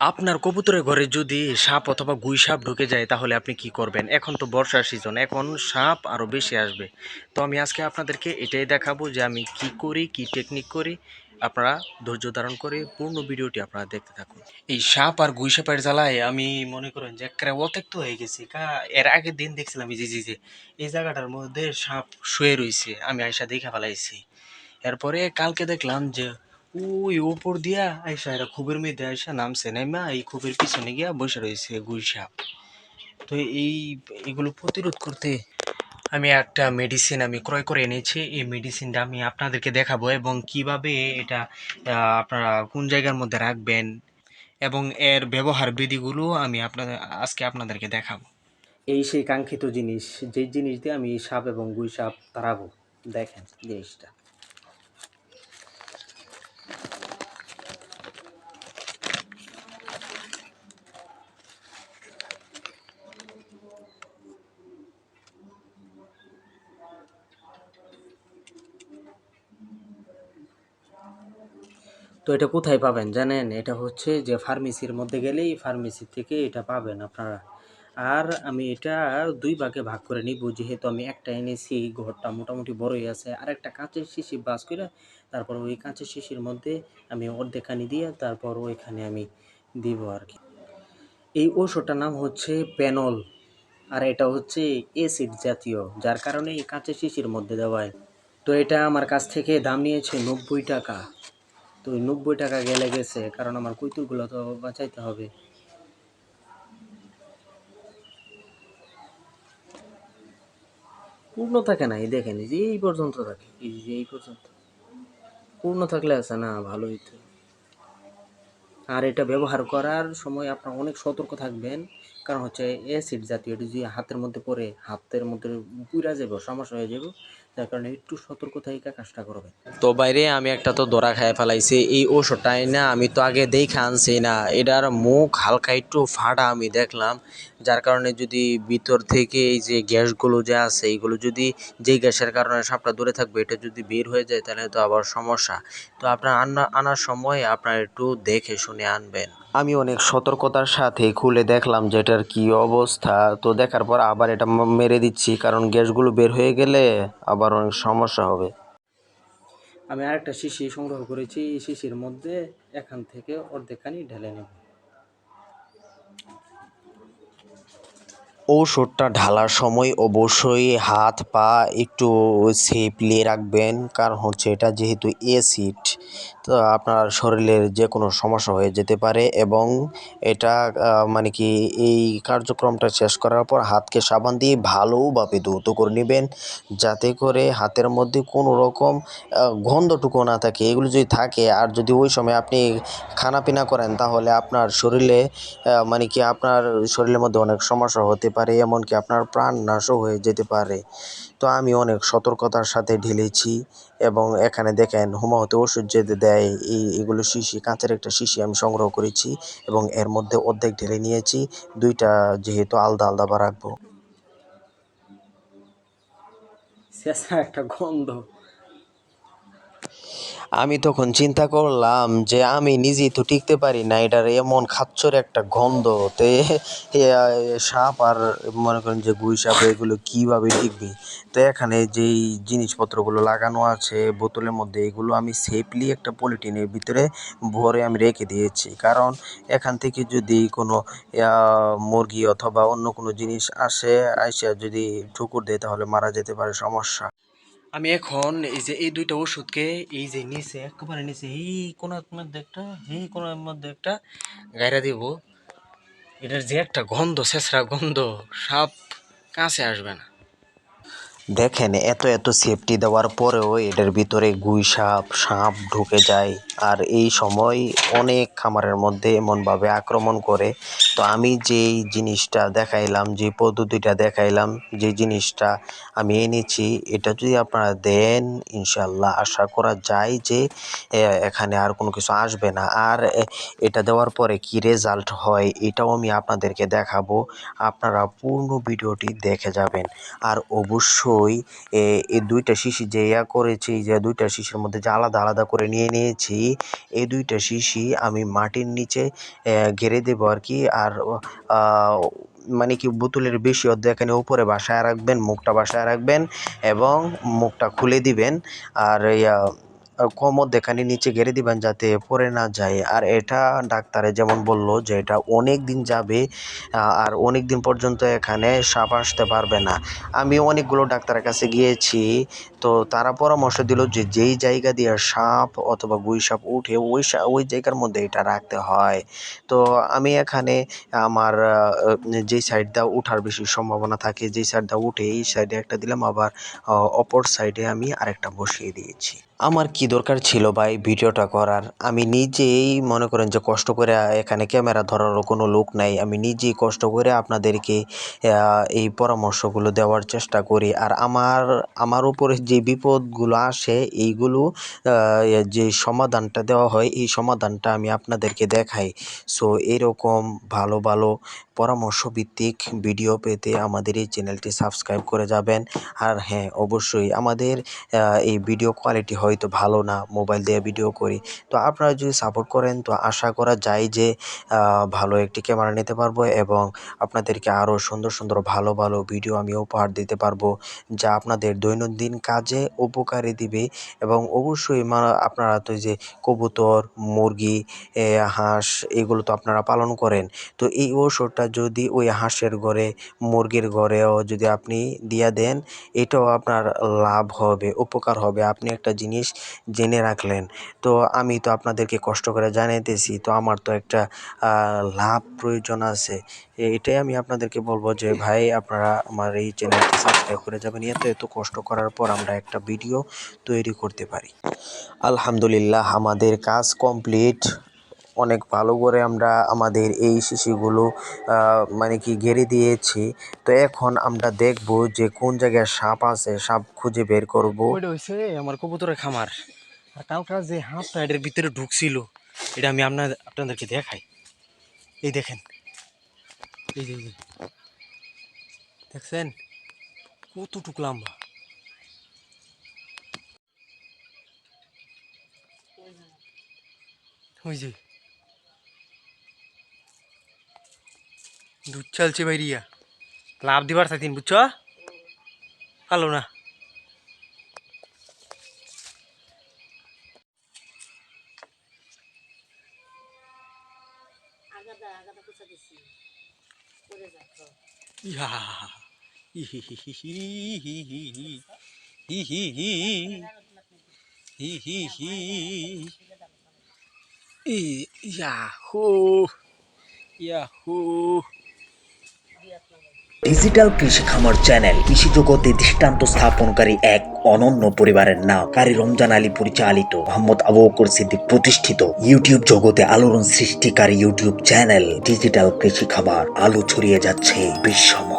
আপনার কবুতরের ঘরে যদি সাপ অথবা গুই সাপ ঢুকে যায় তাহলে আপনি কি করবেন? এখন তো বর্ষার সিজন, এখন সাপ আরো বেশি আসবে। তো আমি আজকে আপনাদেরকে এটাই দেখাবো যে আমি কি করি, কি টেকনিক করি। আপনারা ধৈর্য ধারণ করে পূর্ণ ভিডিওটি আপনারা দেখতে থাকুন। এই সাপ আর গুই সাপের জ্বালায় আমি মনে করেন যে একেবারে অত্যক্ত হয়ে গেছি। এর আগের দিন দেখছিলাম এই যে এই জায়গাটার মধ্যে সাপ শুয়ে রইছে, আমি আয়সা দেখা ফেলাইছি। এরপরে কালকে দেখলাম যে ওই উপর দিয়া আইসা এরা খুবের মধ্যে আইসা নামছে, নাইমা এই খুবের পিছনে গিয়া বসে রয়েছে গুই সাপ। তো এগুলো প্রতিরোধ করতে আমি একটা মেডিসিন আমি ক্রয় করে এনেছি। এই মেডিসিনটা আমি আপনাদেরকে দেখাবো এবং কিভাবে এটা আপনারা কোন জায়গার মধ্যে রাখবেন এবং এর ব্যবহার বিধিগুলো আমি আজকে আপনাদেরকে দেখাবো। এই সেই কাঙ্ক্ষিত জিনিস, যে জিনিস দিয়ে আমি সাপ এবং গুই সাপ তাড়াবো। দেখেন জিনিসটা। তো এটা কোথায় পাবেন জানেন? এটা হচ্ছে যে ফার্মেসির মধ্যে গেলেই ফার্মেসি থেকে এটা পাবেন আপনারা। আর আমি এটা দুই ভাগে ভাগ করে নিব, যেহেতু আমি একটা এনেছি, ঘরটা মোটামুটি বড়ই আছে। আর একটা কাঁচের শিশি বাস করে তারপর ওই কাঁচের শিশির মধ্যে আমি অর্ধেকখানি দিয়ে তারপর ওইখানে আমি দিব আর কি। এই ওষুধটার নাম হচ্ছে প্যানল। আর এটা হচ্ছে অ্যাসিড জাতীয়, যার কারণে এই কাঁচের শিশির মধ্যে দেওয়া হয়। তো এটা আমার কাছ থেকে দাম নিয়েছে 90 টাকা। তো ওই 90 টাকা গেলে গেছে, কারণ আমার কৈতুরগুলো তো বাঁচাইতে হবে। পূর্ণ থাকে না, এই দেখেন, এই যে এই পর্যন্ত থাকে, এই যে এই পর্যন্ত পূর্ণ থাকলে আছে না ভালোই তো। আর এটা ব্যবহার করার সময় আপনার অনেক সতর্ক থাকবেন, কারণ হচ্ছে অ্যাসিড জাতীয়, এটা যদি হাতের মধ্যে পড়ে হাতের মধ্যে পুড়া যাব, সমস্যা হয়ে যাব। যার কারণে একটু সতর্ক থেকে কাজটা করবেন। তো বাইরে আমি একটা তো দরা খাই ফেলাইছি। এই ওষুধটাই না আমি তো আগে দেখে আনছি না, এটার মুখ হালকা একটু ফাটা আমি দেখলাম। যার কারণে যদি ভিতর থেকে এই যে গ্যাসগুলো যে আছে এইগুলো যদি, যেই গ্যাসের কারণে সাপটা দূরে থাকবে, এটা যদি বের হয়ে যায় তাহলে তো আবার সমস্যা। তো আপনার আনার সময় আপনার একটু দেখে শুনে আনবেন। আমি অনেক সতর্কতার সাথে খুলে দেখলাম যে এটার কি অবস্থা। তো দেখার পর আবার এটা মেরে দিচ্ছি, কারণ গ্যাসগুলো বের হয়ে গেলে আবার অনেক সমস্যা হবে। আমি আরেকটা শিশি সংগ্রহ করেছি, এই শিশির মধ্যে এখান থেকে অর্ধেকখানি ঢেলে নেব। ঔষধটা ঢালার সময় অবশ্যই হাত পা একটু সেফলি রাখবেন, কারণ হচ্ছে এটা যেহেতু অ্যাসিড, তো আপনার শরীরের যে কোনো সমস্যা হয়ে যেতে পারে। এবং এটা মানে কি, এই কার্যক্রমটা শেষ করার পর হাতকে সাবান দিয়ে ভালোভাবে ধৌত করে নেবেন, যাতে করে হাতের মধ্যে কোনো রকম গন্ধটুকু না থাকে। এগুলো যদি থাকে আর যদি ওই সময় আপনি খানাপিনা করেন, তাহলে আপনার শরীরে মানে কি আপনার শরীরের মধ্যে অনেক সমস্যা হতে পারে, এমনকি আপনার প্রাণ নাশও হয়ে যেতে পারে। তো আমি অনেক সতর্কতার সাথে ঢেলেছি। এবং এখানে দেখেন হুমাহতে ওষুধ যে দেয়, এগুলো শিশি, কাঁচের একটা শিশি আমি সংগ্রহ করেছি এবং এর মধ্যে অর্ধেক ঢেলে নিয়েছি। দুইটা যেহেতু আলাদা আলাদা রাখবো। শেষা একটা গন্ধ। আমি তখন চিন্তা করলাম যে আমি নিজেই তো টিকতে পারি না, এটার এমন খাচ্ছর একটা গন্ধ। তে সাপ আর মনে করেন যে গুই সাপ এগুলো কীভাবে টিকবে। তো এখানে যেই জিনিসপত্রগুলো লাগানো আছে বোতলের মধ্যে, এগুলো আমি সেফলি একটা পলিথিনের ভিতরে ভরে আমি রেখে দিয়েছি, কারণ এখান থেকে যদি কোনো মুরগি অথবা অন্য কোনো জিনিস আইসা যদি ঠুকুর দেয় তাহলে মারা যেতে পারে, সমস্যা। আমি এখন এই যে এই দুইটা ওষুধকে এই যে নিচে একেবারে নিচে এই কোনার মধ্যে একটা গায়রা দিব। এটার যে একটা গন্ধ, ছেঁচড়া গন্ধ, সাপ কাছে আসবে না। দেখেন এত এত সেফটি দেওয়ার পরেও এটার ভিতরে গুই সাপ সাপ ঢুকে যায়। আর এই সময় অনেক খামারের মধ্যে এমনভাবে আক্রমণ করে। তো তো আমি যেই জিনিসটা দেখাইলাম, যে পদ্ধতিটা দেখাইলাম, যে জিনিসটা আমি এনেছি, এটা যদি আপনারা দেন ইনশাল্লাহ আশা করা যায় যে এখানে আর কোনো কিছু আসবে না। আর এটা দেওয়ার পরে কি রেজাল্ট হয় এটাও আমি আপনাদেরকে দেখাবো, আপনারা পূর্ণ ভিডিওটি দেখে যাবেন। আর অবশ্যই এই দুইটা শিশি যে করেছি, যে দুইটা শিশির মধ্যে যে আলাদা আলাদা করে নিয়েছি, এই দুইটা শিশি আমি মাটির নিচে ঘেরে দেবো আর কি। আর মানে কি বোতলের বেশি অর্ধেক এখানে উপরে বাসায় রাখবেন, মুখটা বাসায় রাখবেন এবং মুখটা খুলে দিবেন। আর কম অর্ধেকখানি নিচে ঘেরে দিবেন যাতে পড়ে না যায়। আর এটা ডাক্তারে যেমন বলল যে এটা অনেক দিন যাবে, আর অনেক দিন পর্যন্ত এখানে সাপ আসতে পারবে না। আমি অনেকগুলো ডাক্তারের কাছে গিয়েছি, তো তারা পরামর্শ দিল যে যেই জায়গা দিয়ে সাপ অথবা গুই সাপ উঠে ওই জায়গার মধ্যে এটা রাখতে হয়। তো আমি এখানে আমার যেই সাইডটা উঠার বেশি সম্ভাবনা থাকে, যেই সাইডটা উঠে এই সাইডে একটা দিলাম, আবার অপর সাইডে আমি আরেকটা বসিয়ে দিয়েছি। আমার কি দরকার ছিল ভাই ভিডিওটা করার? আমি নিজেই মনে করেন যে কষ্ট করে, এখানে ক্যামেরা ধরারও কোনো লোক নাই, আমি নিজেই কষ্ট করে আপনাদেরকে এই পরামর্শগুলো দেওয়ার চেষ্টা করি। আর আমার উপরে যে বিপদগুলো আসে এইগুলো যে সমাধানটা দেওয়া হয়, এই সমাধানটা আমি আপনাদেরকে দেখাই। সো এরকম ভালো ভালো পরামর্শ ভিত্তিক ভিডিও পেতে আমাদের এই চ্যানেলটি সাবস্ক্রাইব করে যাবেন। আর হ্যাঁ, অবশ্যই আমাদের এই ভিডিও কোয়ালিটি হয়তো ভালো না, মোবাইল দিয়ে ভিডিও করি, তো আপনারা যদি সাপোর্ট করেন তো আশা করা যায় যে ভালো একটি ক্যামেরা নিতে পারবো এবং আপনাদেরকে আরও সুন্দর সুন্দর ভালো ভালো ভিডিও আমি উপহার দিতে পারবো, যা আপনাদের দৈনন্দিন কাজে উপকারে দিবে। এবং অবশ্যই আপনারা তো যে কবুতর, মুরগি, হাঁস এগুলো তো আপনারা পালন করেন, তো এই ওষুধটা যদি ওই হাঁসের ঘরে, মুরগির ঘরেও যদি আপনি দিয়ে দেন, এটাও আপনার লাভ হবে, উপকার হবে। আপনি একটা জিনিস জেনে রাখলেন। তো আমি তো আপনাদেরকে কষ্ট করে জানাইতেছি, তো আমার তো একটা লাভ প্রয়োজন আছে। এটাই আমি আপনাদেরকে বলবো যে ভাই আপনারা আমার এই চ্যানেলটি সাবস্ক্রাইব করে যাবেন, এত এত কষ্ট করার পর আমরা একটা ভিডিও তৈরি করতে পারি। আলহামদুলিল্লাহ, আমাদের কাজ কমপ্লিট। অনেক ভালো করে আমরা আমাদের এই শিশিগুলো মানে কি ঘেরে দিয়েছি। তো এখন আমরা দেখব যে কোন জায়গায় সাপ আছে, সাপ খুঁজে বের করব। ওইটা হচ্ছে আমার কবুতরের খামার। আর কালকার যে হাঁপটা এটার ভিতরে ঢুকছিল, এটা আমি আপনাদেরকে দেখাই। এই দেখেন, এই যে দেখছেন কতটুকু লম্বা। ওই যে দুধ চালছে বাইরিয়া, লাভ দিবার থাকেন বুঝছ, ভালো না। ইয়া হি হি হি হি হি হি হি হি হি হি হি ইয়াহু ইয়াহু। ডিজিটাল কৃষি খামার চ্যানেল কৃষি জগতে দৃষ্টান্ত স্থাপনকারী এক অনন্য পরিবারের নাম কারি রমজান আলী পরিচালিত, মোহাম্মদ আবু বকর সিদ্দিক প্রতিষ্ঠিত ইউটিউব জগতে আলোড়ন সৃষ্টিকারী ইউটিউব চ্যানেল ডিজিটাল কৃষি খামার আলো ছড়িয়ে যাচ্ছে বিশ্বময়।